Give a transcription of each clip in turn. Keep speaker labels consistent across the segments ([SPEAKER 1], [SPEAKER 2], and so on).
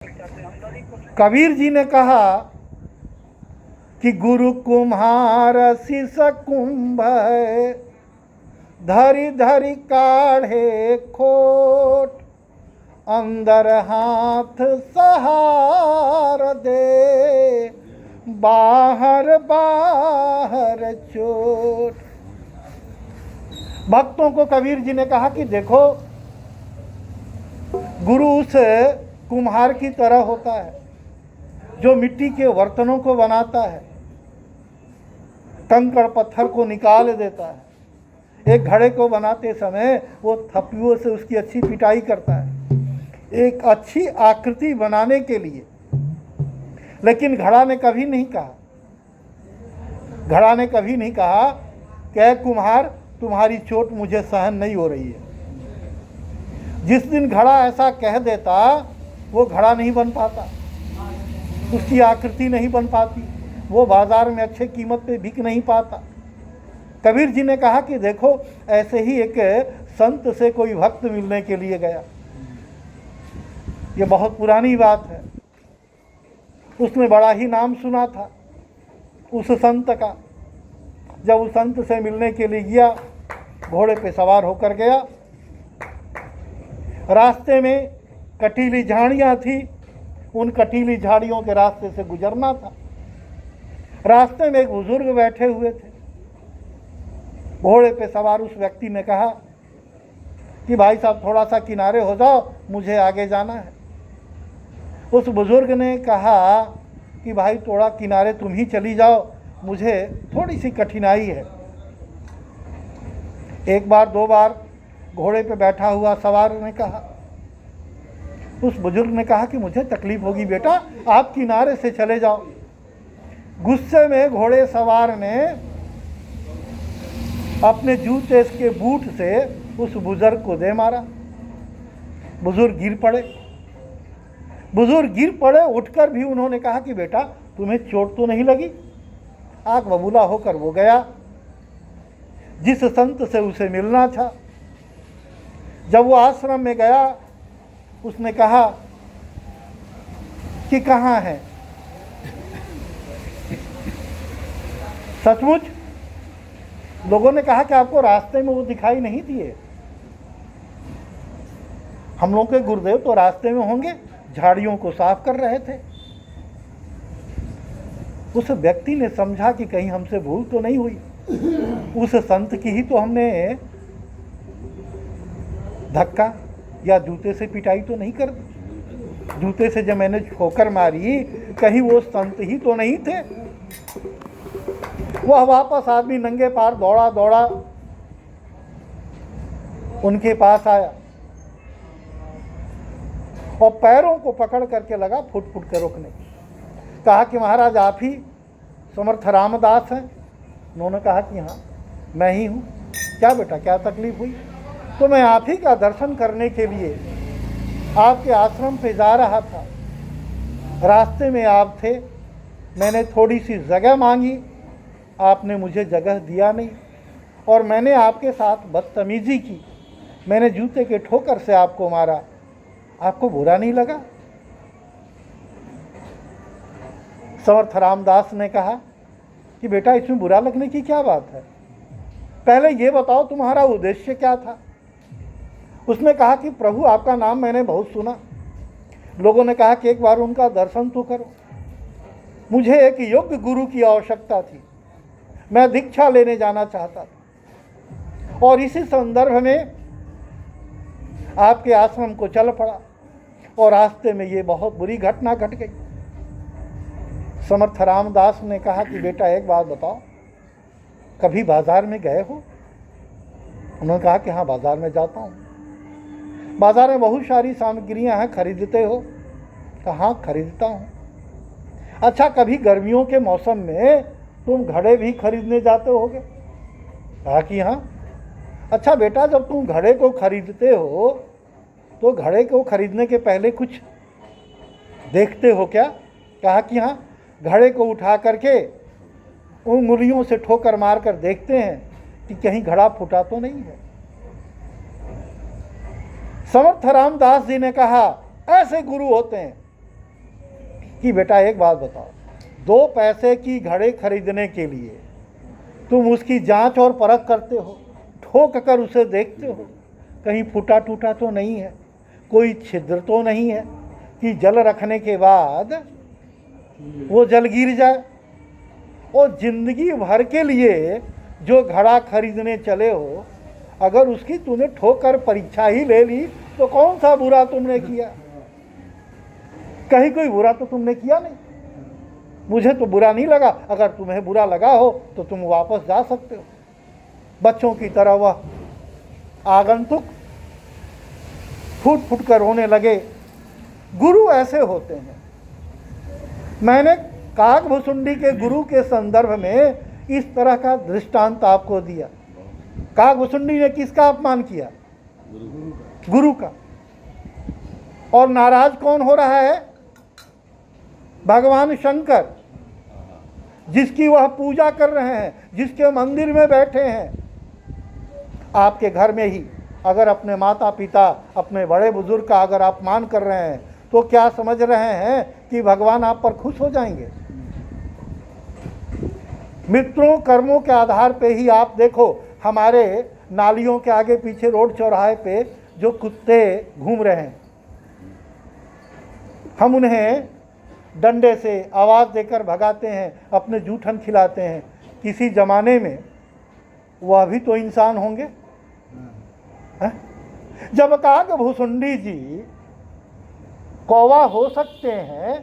[SPEAKER 1] कबीर जी ने कहा कि गुरु कुम्हार शीश कुंभ है, धरी धरी काढ़े खोट, अंदर हाथ सहार दे, बाहर बाहर चोट। भक्तों को कबीर जी ने कहा कि देखो, गुरु उस कुम्हार की तरह होता है जो मिट्टी के बर्तनों को बनाता है, कंकड़ पत्थर को निकाल देता है। एक घड़े को बनाते समय वो थप्पियों से उसकी अच्छी पिटाई करता है एक अच्छी आकृति बनाने के लिए। लेकिन घड़ा ने कभी नहीं कहा कि ऐ कुम्हार, तुम्हारी चोट मुझे सहन नहीं हो रही है। जिस दिन घड़ा ऐसा कह देता, वो घड़ा नहीं बन पाता, उसकी आकृति नहीं बन पाती, वो बाजार में अच्छे कीमत पे बिक नहीं पाता। कबीर जी ने कहा कि देखो, ऐसे ही एक संत से कोई भक्त मिलने के लिए गया। ये बहुत पुरानी बात है। उसने बड़ा ही नाम सुना था उस संत का। जब उस संत से मिलने के लिए गया, घोड़े पे सवार होकर गया। रास्ते में कटीली झाड़ियाँ थी, उन कटीली झाड़ियों के रास्ते से गुजरना था। रास्ते में एक बुजुर्ग बैठे हुए थे। घोड़े पे सवार उस व्यक्ति ने कहा कि भाई साहब, थोड़ा सा किनारे हो जाओ, मुझे आगे जाना है। उस बुजुर्ग ने कहा कि भाई थोड़ा किनारे तुम ही चली जाओ, मुझे थोड़ी सी कठिनाई है। एक बार दो बार घोड़े पे बैठा हुआ सवार ने कहा। उस बुजुर्ग ने कहा कि मुझे तकलीफ होगी बेटा, आप किनारे से चले जाओ। गुस्से में घोड़े सवार ने अपने जूते के बूट से उस बुजुर्ग को दे मारा। बुजुर्ग गिर पड़े। उठकर भी उन्होंने कहा कि बेटा, तुम्हें चोट तो नहीं लगी? आंख बबूला होकर वो गया जिस संत से उसे मिलना था। जब वो आश्रम में गया, उसने कहा कि कहाँ है? सचमुच लोगों ने कहा कि आपको रास्ते में वो दिखाई नहीं दिए। हम लोग के गुरुदेव तो रास्ते में होंगे, झाड़ियों को साफ कर रहे थे। उस व्यक्ति ने समझा कि कहीं हमसे भूल तो नहीं हुई, उस संत की ही तो हमने धक्का या जूते से पिटाई तो नहीं कर दी। जूते से जब मैंने ठोकर मारी, कहीं वो संत ही तो नहीं थे। वह वापस आदमी नंगे पार दौड़ा उनके पास आया और पैरों को पकड़ करके लगा फुट के रोकने। कहा कि महाराज, आप ही समर्थ रामदास हैं? उन्होंने कहा कि हाँ, मैं ही हूँ। क्या बेटा, क्या तकलीफ हुई? तो मैं आप ही का दर्शन करने के लिए आपके आश्रम पे जा रहा था। रास्ते में आप थे, मैंने थोड़ी सी जगह मांगी, आपने मुझे जगह दिया नहीं और मैंने आपके साथ बदतमीजी की। मैंने जूते के ठोकर से आपको मारा, आपको बुरा नहीं लगा? समर्थ रामदास ने कहा कि बेटा, इसमें बुरा लगने की क्या बात है? पहले ये बताओ तुम्हारा उद्देश्य क्या था? उसने कहा कि प्रभु, आपका नाम मैंने बहुत सुना। लोगों ने कहा कि एक बार उनका दर्शन तो करो। मुझे एक योग्य गुरु की आवश्यकता थी, मैं दीक्षा लेने जाना चाहता था और इसी संदर्भ में आपके आश्रम को चल पड़ा और रास्ते में ये बहुत बुरी घटना घट गई। समर्थ रामदास ने कहा कि बेटा, एक बात बताओ, कभी बाजार में गए हो? उन्होंने कहा कि हाँ, बाजार में जाता हूँ। बाजार में बहुत सारी सामग्रियां हैं, खरीदते हो? कहा हाँ, खरीदता हूँ। अच्छा, कभी गर्मियों के मौसम में तुम घड़े भी खरीदने जाते होगे? कहा कि हाँ। अच्छा बेटा, जब तुम घड़े को खरीदते हो तो घड़े को खरीदने के पहले कुछ देखते हो क्या? कहा कि हाँ, घड़े को उठा करके उंगलियों से ठोकर मार कर देखते हैं कि कहीं घड़ा फूटा तो नहीं है। समर्थ रामदास जी ने कहा, ऐसे गुरु होते हैं कि बेटा एक बात बताओ, 2 पैसे की घड़ी खरीदने के लिए तुम उसकी जांच और परख करते हो, ठोक कर उसे देखते हो, कहीं फूटा टूटा तो नहीं है, कोई छिद्र तो नहीं है कि जल रखने के बाद वो जल गिर जाए। और जिंदगी भर के लिए जो घड़ा खरीदने चले हो, अगर उसकी तूने ठोक कर परीक्षा ही ले ली तो कौन सा बुरा तुमने किया? कहीं कोई बुरा तो तुमने किया नहीं। मुझे तो बुरा नहीं लगा, अगर तुम्हें बुरा लगा हो तो तुम वापस जा सकते हो। बच्चों की तरह वह आगंतुक फूट फूट कर रोने लगे। गुरु ऐसे होते हैं। मैंने काकभुसुंडी के गुरु के संदर्भ में इस तरह का दृष्टांत आपको दिया। काकभुसुंडी ने किसका अपमान किया? गुरु का। और नाराज कौन हो रहा है? भगवान शंकर, जिसकी वह पूजा कर रहे हैं, जिसके मंदिर में बैठे हैं। आपके घर में ही अगर अपने माता पिता, अपने बड़े बुजुर्ग का अगर अपमान कर रहे हैं तो क्या समझ रहे हैं कि भगवान आप पर खुश हो जाएंगे? मित्रों, कर्मों के आधार पे ही आप देखो, हमारे नालियों के आगे पीछे रोड चौराहे पे जो कुत्ते घूम रहे हैं, हम उन्हें डंडे से आवाज़ देकर भगाते हैं, अपने जूठन खिलाते हैं। किसी ज़माने में वह भी तो इंसान होंगे। जब काकभुसुंडी जी कौवा हो सकते हैं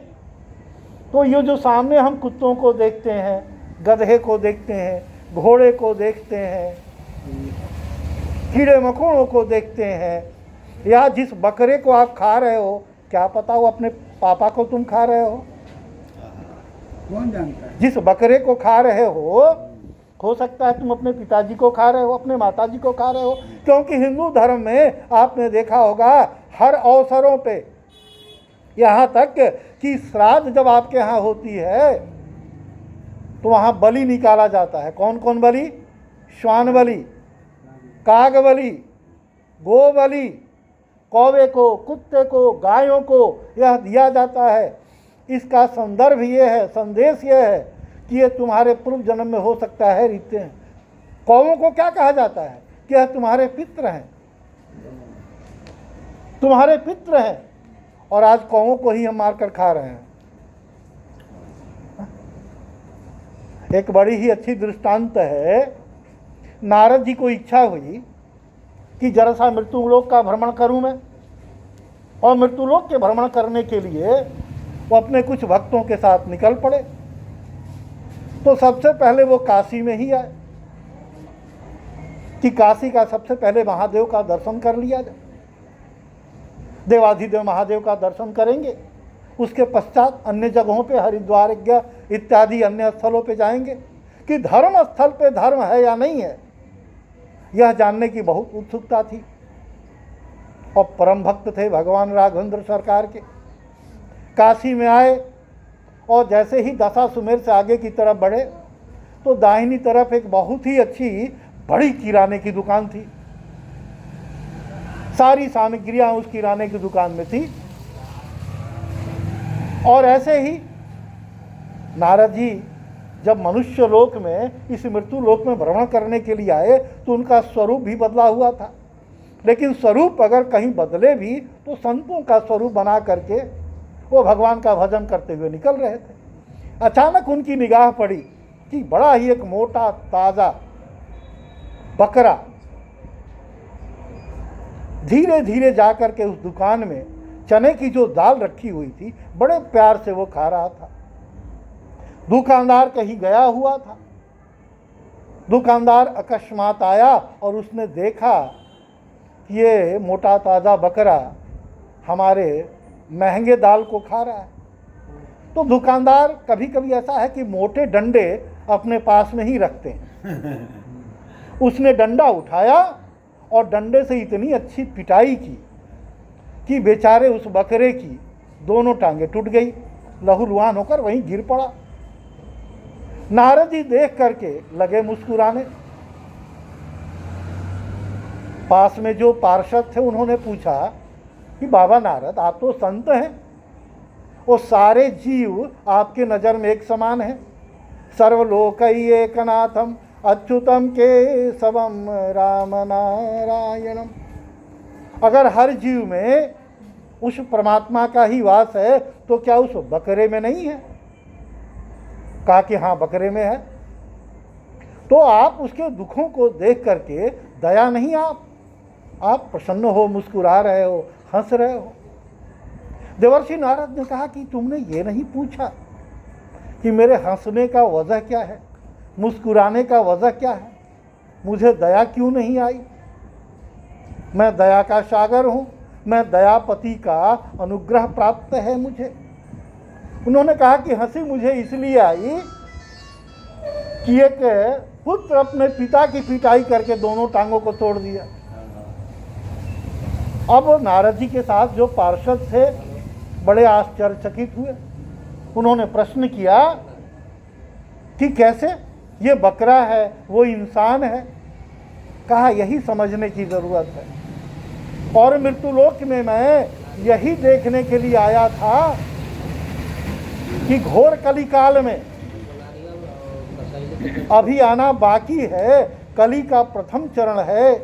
[SPEAKER 1] तो ये जो सामने हम कुत्तों को देखते हैं, गधे को देखते हैं, घोड़े को देखते हैं, कीड़े मकोड़ों को देखते हैं, या जिस बकरे को आप खा रहे हो, क्या पता वो अपने पापा को तुम खा रहे हो?
[SPEAKER 2] कौन जानता है?
[SPEAKER 1] जिस बकरे को खा रहे हो सकता है तुम अपने पिताजी को खा रहे हो, अपने माताजी को खा रहे हो। क्योंकि हिंदू धर्म में आपने देखा होगा, हर अवसरों पे, यहाँ तक कि श्राद्ध जब आपके यहाँ होती है तो वहाँ बलि निकाला जाता है। कौन कौन बलि? श्वान बलि, काग बलि, गो बलि, कौवे को, कुत्ते को, गायों को यह दिया जाता है। इसका संदर्भ ये है, संदेश ये है कि ये तुम्हारे पूर्व जन्म में हो सकता है रीते हैं। कौवों को क्या कहा जाता है? कि यह तुम्हारे पितृ हैं, तुम्हारे पितृ हैं, और आज कौवों को ही हम मारकर खा रहे हैं। एक बड़ी ही अच्छी दृष्टांत है। नारद जी को इच्छा हुई कि जरा सा मृत्युलोक का भ्रमण करूं मैं, और मृत्युलोक के भ्रमण करने के लिए वो अपने कुछ भक्तों के साथ निकल पड़े। तो सबसे पहले वो काशी में ही आए कि काशी का सबसे पहले महादेव का दर्शन कर लिया जाए। देवाधिदेव महादेव का दर्शन करेंगे, उसके पश्चात अन्य जगहों पे, हरिद्वार इत्यादि अन्य स्थलों पे जाएंगे कि धर्म स्थल पे धर्म है या नहीं है, यह जानने की बहुत उत्सुकता थी। और परम भक्त थे भगवान राघवेंद्र सरकार के। काशी में आए और जैसे ही दशाश्वमेध से आगे की तरफ बढ़े तो दाहिनी तरफ एक बहुत ही अच्छी बड़ी किराने की दुकान थी। सारी सामग्रियां उस किराने की दुकान में थी। और ऐसे ही नारद जी जब मनुष्य लोक में, इस मृत्यु लोक में भ्रमण करने के लिए आए तो उनका स्वरूप भी बदला हुआ था। लेकिन स्वरूप अगर कहीं बदले भी तो संतों का स्वरूप बना करके वो भगवान का भजन करते हुए निकल रहे थे। अचानक उनकी निगाह पड़ी कि बड़ा ही एक मोटा ताजा बकरा धीरे धीरे जाकर के उस दुकान में चने की जो दाल रखी हुई थी बड़े प्यार से वो खा रहा था। दुकानदार कहीं गया हुआ था। दुकानदार अकस्मात आया और उसने देखा कि ये मोटा ताजा बकरा हमारे महंगे दाल को खा रहा है। तो दुकानदार कभी कभी ऐसा है कि मोटे डंडे अपने पास में ही रखते हैं। उसने डंडा उठाया और डंडे से इतनी अच्छी पिटाई की कि बेचारे उस बकरे की दोनों टांगें टूट गई, लहूलुहान होकर वहीं गिर पड़ा। नारद जी देख करके लगे मुस्कुराने। पास में जो पार्षद थे उन्होंने पूछा कि बाबा नारद, आप तो संत हैं वो सारे जीव आपके नज़र में एक समान है। सर्वलोकैकनाथम अच्युतम केशवम राम नारायणम। अगर हर जीव में उस परमात्मा का ही वास है तो क्या उस बकरे में नहीं है? कहा कि हाँ बकरे में है। तो आप उसके दुखों को देख करके दया नहीं, आप प्रसन्न हो, मुस्कुरा रहे हो, हंस रहे हो। देवर्षि नारद ने कहा कि तुमने ये नहीं पूछा कि मेरे हंसने का वजह क्या है, मुस्कुराने का वजह क्या है, मुझे दया क्यों नहीं आई? मैं दया का सागर हूँ, मैं दयापति का अनुग्रह प्राप्त है मुझे। उन्होंने कहा कि हंसी मुझे इसलिए आई कि एक पुत्र अपने पिता की पिटाई करके दोनों टांगों को तोड़ दिया। अब नारद जी के साथ जो पार्षद थे बड़े आश्चर्यचकित हुए। उन्होंने प्रश्न किया कि कैसे, ये बकरा है वो इंसान है? कहा यही समझने की जरूरत है। और मृत्युलोक में मैं यही देखने के लिए आया था कि घोर कलिकाल में अभी आना बाकी है। कली का प्रथम चरण है,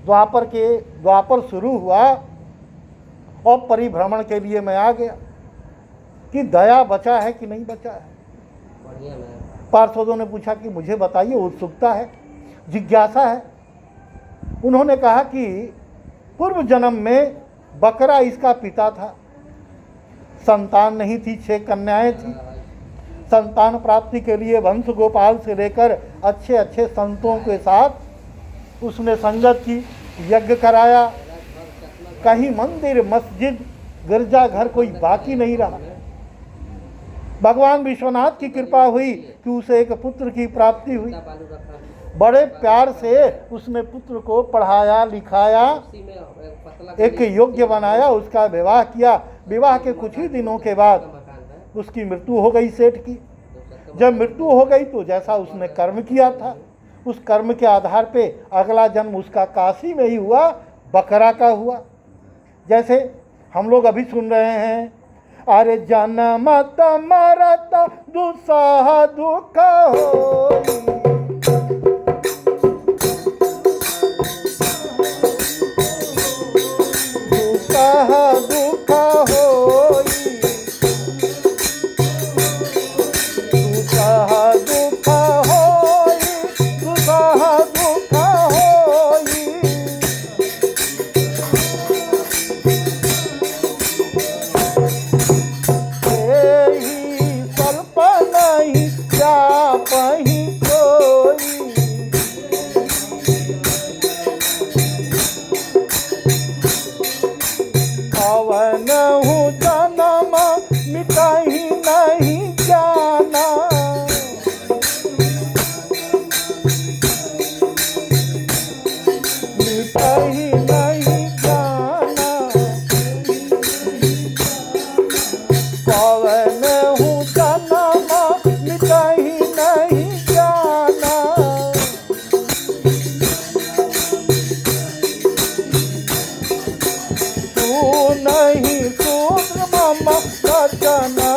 [SPEAKER 1] द्वापर शुरू हुआ और परिभ्रमण के लिए मैं आ गया कि दया बचा है कि नहीं बचा है। पार्षदों ने पूछा कि मुझे बताइए, उत्सुकता है, जिज्ञासा है। उन्होंने कहा कि पूर्व जन्म में बकरा इसका पिता था, संतान नहीं थी, 6 कन्याएं थी। संतान प्राप्ति के लिए वंश गोपाल से लेकर अच्छे अच्छे संतों के साथ उसने संगत की, यज्ञ कराया। कहीं मंदिर, मस्जिद, गिरजा घर कोई बाकी नहीं रहा। भगवान विश्वनाथ की कृपा हुई कि उसे एक पुत्र की प्राप्ति हुई। बड़े प्यार से उसने पुत्र को पढ़ाया, लिखाया, एक योग्य बनाया, उसका विवाह किया। विवाह के कुछ ही दिनों के बाद उसकी मृत्यु हो गई सेठ की। जब मृत्यु हो गई तो जैसा उसने कर्म किया था उस कर्म के आधार पे अगला जन्म उसका काशी में ही हुआ, बकरा का हुआ। जैसे हम लोग अभी सुन रहे हैं, अरे जन्म मरत दुसह दुख होई, दुसह दुख होई, दुसह दुख होई, दुसह दुख होई। स्वल्प नहीं जापहि कोई, अवनहु जन्म मिटहि नहीं जाना, मिटहि नहीं जाना। अवनहु जन्म मिटहि नहीं जाना। तू नहीं सूत्र मम रचना,